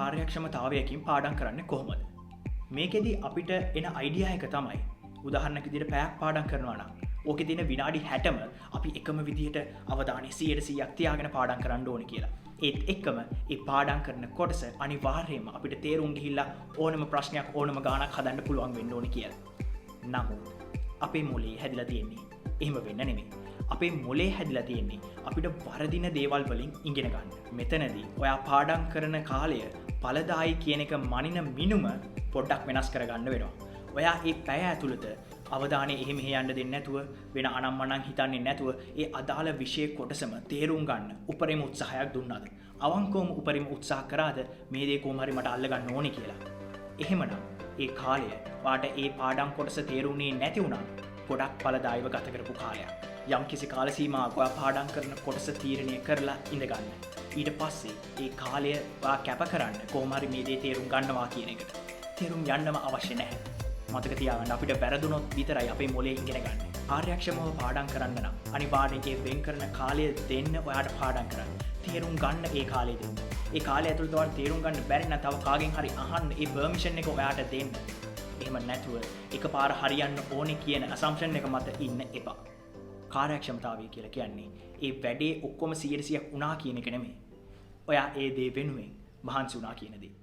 කාර්යක්ෂමතාවයකින් පාඩම් කරන්නේ කොහොමද? මේකෙදි අපිට එන අයිඩියා එක තමයි උදාහරණයක් විදිහට පැයක් පාඩම් කරනවා නම් ඕකේ තියෙන විනාඩි 60ම අපි එකම විදිහට අවධානය 100%ක් තියාගෙන පාඩම් කරන්න ඕනේ කියලා. ඒත් එක්කම ඒ පාඩම් කරන කොටස අනිවාර්යයෙන්ම අපිට තේරුම් ගිහිල්ලා ඕනම ප්‍රශ්නයක් ඕනම ගානක් හදන්න පුළුවන් වෙන්න ඕනේ කියලා. නමුත් අපේ මොලේ හැදිලා තියෙන්නේ එහෙම වෙන්න නෙමෙයි. අපේ මොලේ හැදිලා තියෙන්නේ අපිට වරදින දේවල් වලින් ඉගෙන ගන්න. මෙතනදී ඔයා පාඩම් කරන කාලය ඵලදායි කියන එක මනින මිනුම පොඩ්ඩක් වෙනස් කරගන්න වෙනවා. ඔයා ඒ පැය ඇතුළත අවධානය එහෙ මෙහෙ යන්න දෙන්නේ නැතුව වෙන අනම්මනම් හිතන්නේ නැතුව ඒ අදාළ විෂය කොටසම තේරුම් ගන්න උපරිම උත්සාහයක් දුන්නාද? අවංකවම උපරිම උත්සාහ කරාද මේ දේ කොහොම හරි මට අල්ල ගන්න ඕනේ කියලා? එහෙමනම් ඒ කාලය වාට ඒ පාඩම් කොටස තේරුණේ නැති වුණා ගොඩක් ඵලදායීව ගත කරපු කාලයක්. යම් කිසි කාල සීමාවක් ඔයා පාඩම් කරන කොටස තීරණය කරලා ඉඳගන්න. ඊට පස්සේ ඒ කාලය ඔයා කැප කරන්න කොහොම හරි මේ දේ තේරුම් ගන්නවා කියන එකට. තේරුම් යන්නම අවශ්‍ය නැහැ. මතක තියාගන්න අපිට වැරදුනොත් විතරයි අපේ මොලේ ඉගෙන ගන්න. කාර්යක්ෂමව පාඩම් කරන්න නම් අනිවාර්යෙන් ඒ වෙන් කරන කාලය දෙන්න ඔයාට පාඩම් කරන්න. තේරුම් ගන්න ඒ කාලය දෙන්න. ඒ කාලය ඇතුළත ඔයාලට තේරුම් ගන්න බැරි නම් තව කාගෙන් හරි අහන්න ඒ පර්මිෂන් එක ඔයාට දෙන්න. එහෙම නැතුව එකපාර හරියන්න ඕනේ කියන assumption එක මත ඉන්න එපා. කාර්යක්ෂමතාවය කියලා කියන්නේ ඒ වැඩේ ඔක්කොම 100%ක් වුණා කියන එක නෙමෙයි. ඔයා ඒ දේ වෙනුවෙන් මහන්සි වුණා කියන දේ.